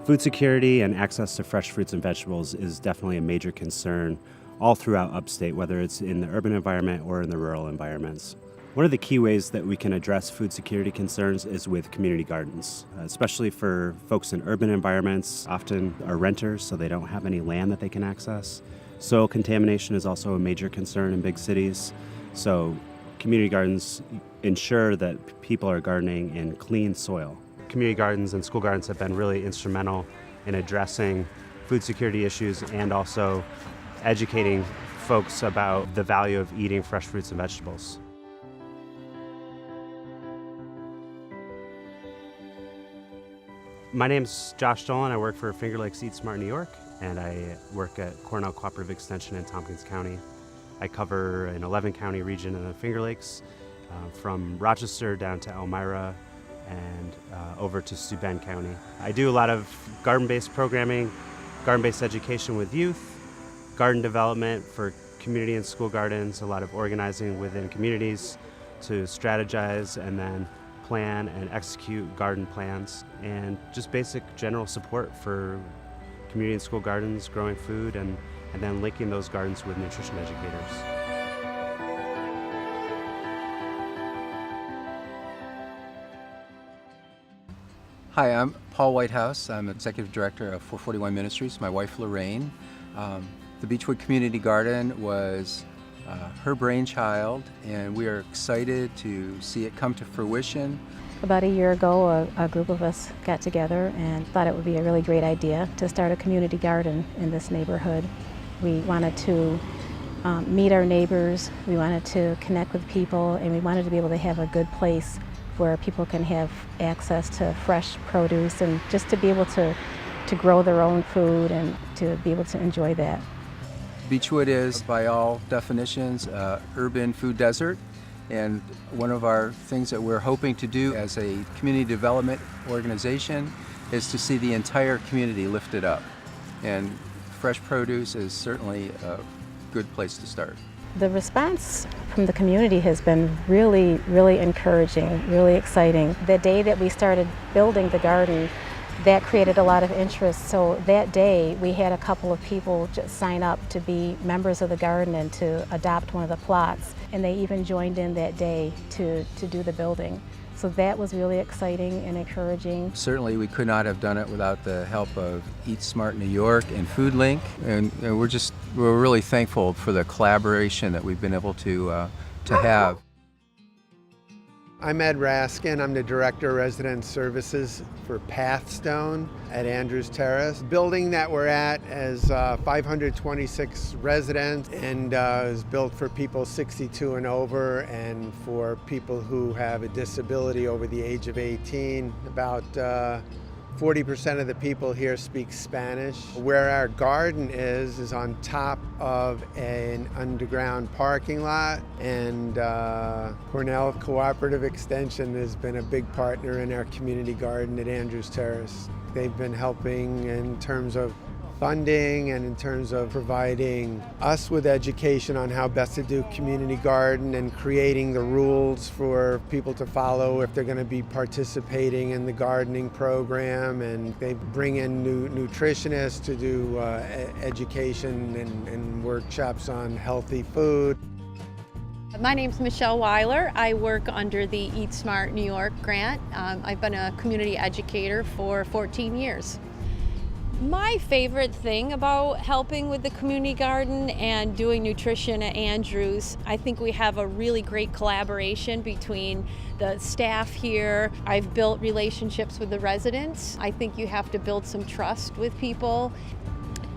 Food security and access to fresh fruits and vegetables is definitely a major concern all throughout upstate, whether it's in the urban environment or in the rural environments. One of the key ways that we can address food security concerns is with community gardens, especially for folks in urban environments, often are renters, so they don't have any land that they can access. Soil contamination is also a major concern in big cities, so community gardens ensure that people are gardening in clean soil. Community gardens and school gardens have been really instrumental in addressing food security issues and also educating folks about the value of eating fresh fruits and vegetables. My name's Josh Dolan. I work for Finger Lakes Eat Smart New York, and I work at Cornell Cooperative Extension in Tompkins County. I cover an 11-county region in the Finger Lakes, from Rochester down to Elmira, and over to Steuben County. I do a lot of garden-based programming, garden-based education with youth, garden development for community and school gardens, a lot of organizing within communities to strategize and then plan and execute garden plans, and just basic general support for community and school gardens, growing food, and then linking those gardens with nutrition educators. Hi, I'm Paul Whitehouse. I'm Executive Director of 441 Ministries. My wife, Lorraine. The Beechwood Community Garden was her brainchild, and we are excited to see it come to fruition. About a year ago, a group of us got together and thought it would be a really great idea to start a community garden in this neighborhood. We wanted to meet our neighbors, we wanted to connect with people, and we wanted to be able to have a good place where people can have access to fresh produce and just to be able to grow their own food and to be able to enjoy that. Beechwood is, by all definitions, urban food desert, and one of our things that we're hoping to do as a community development organization is to see the entire community lifted up, and fresh produce is certainly a good place to start. The response from the community has been really, really encouraging, really exciting. The day that we started building the garden, that created a lot of interest. So that day we had a couple of people just sign up to be members of the garden and to adopt one of the plots. And they even joined in that day to do the building. So that was really exciting and encouraging. Certainly we could not have done it without the help of Eat Smart New York and FoodLink, and we're really thankful for the collaboration that we've been able to have. I'm Ed Raskin. I'm the Director of Resident Services for Pathstone at Andrews Terrace. The building that we're at has 526 residents and is built for people 62 and over and for people who have a disability over the age of 18. About 40% of the people here speak Spanish. Where our garden is on top of an underground parking lot, and Cornell Cooperative Extension has been a big partner in our community garden at Andrews Terrace. They've been helping in terms of funding and in terms of providing us with education on how best to do community garden and creating the rules for people to follow if they're going to be participating in the gardening program. And they bring in new nutritionists to do education and workshops on healthy food. My name's Michelle Weiler. I work under the Eat Smart New York grant. I've been a community educator for 14 years. My favorite thing about helping with the community garden and doing nutrition at Andrews, I think we have a really great collaboration between the staff here. I've built relationships with the residents. I think you have to build some trust with people.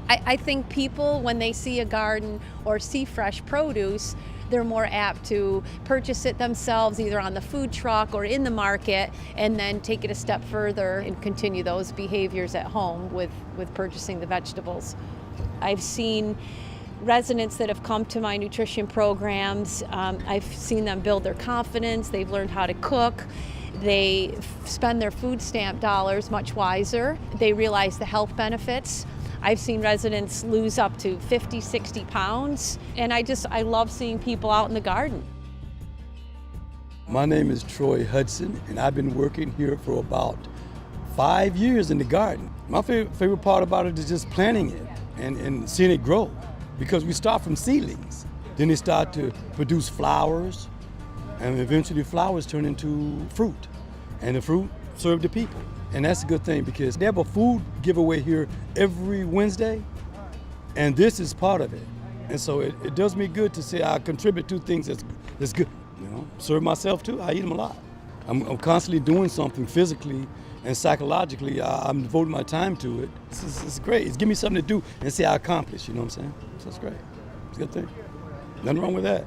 I think people, when they see a garden or see fresh produce, they're more apt to purchase it themselves, either on the food truck or in the market, and then take it a step further and continue those behaviors at home with purchasing the vegetables. I've seen residents that have come to my nutrition programs, I've seen them build their confidence, they've learned how to cook, they spend their food stamp dollars much wiser, they realize the health benefits. I've seen residents lose up to 50, 60 pounds, and I love seeing people out in the garden. My name is Troy Hudson, and I've been working here for about 5 years in the garden. My favorite part about it is just planting it and seeing it grow, because we start from seedlings. Then they start to produce flowers, and eventually flowers turn into fruit, and the fruit serve the people. And that's a good thing, because they have a food giveaway here every Wednesday, and this is part of it. And so it does me good to say I contribute to things that's good. You know, serve myself too. I eat them a lot. I'm constantly doing something physically and psychologically. I'm devoting my time to it. It's great. It's giving me something to do and say I accomplished. You know what I'm saying? So it's great. It's a good thing. Nothing wrong with that.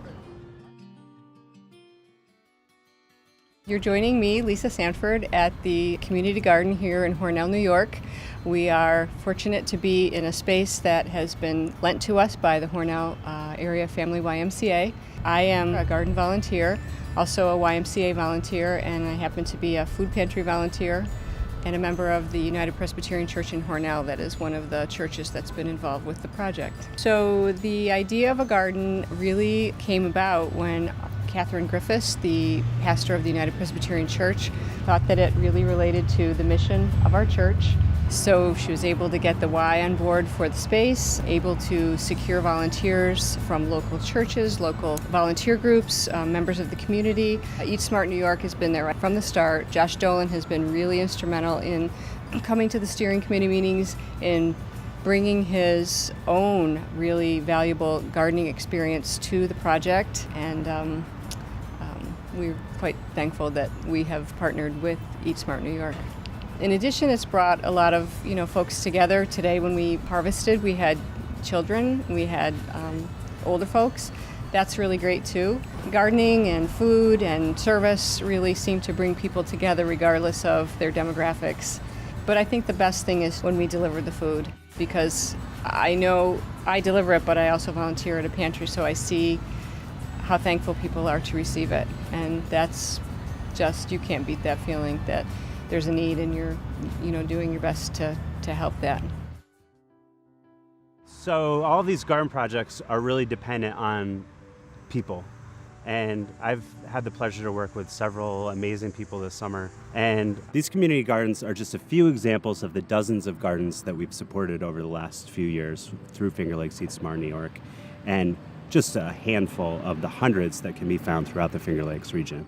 You're joining me, Lisa Sanford, at the community garden here in Hornell, New York. We are fortunate to be in a space that has been lent to us by the Hornell Area Family YMCA. I am a garden volunteer, also a YMCA volunteer, and I happen to be a food pantry volunteer and a member of the United Presbyterian Church in Hornell, that is one of the churches that's been involved with the project. So the idea of a garden really came about when Catherine Griffiths, the pastor of the United Presbyterian Church, thought that it really related to the mission of our church. So she was able to get the Y on board for the space, able to secure volunteers from local churches, local volunteer groups, members of the community. Eat Smart New York has been there right from the start. Josh Dolan has been really instrumental in coming to the steering committee meetings, in bringing his own really valuable gardening experience to the project, and we're quite thankful that we have partnered with Eat Smart New York. In addition, it's brought a lot of folks together. Today when we harvested, we had children, we had older folks. That's really great too. Gardening and food and service really seem to bring people together regardless of their demographics. But I think the best thing is when we deliver the food, because I know I deliver it, but I also volunteer at a pantry, so I see how thankful people are to receive it. And that's just, you can't beat that feeling that there's a need and you're doing your best to help that. So all of these garden projects are really dependent on people. And I've had the pleasure to work with several amazing people this summer. And these community gardens are just a few examples of the dozens of gardens that we've supported over the last few years through Finger Lakes Eat Smart New York, and just a handful of the hundreds that can be found throughout the Finger Lakes region.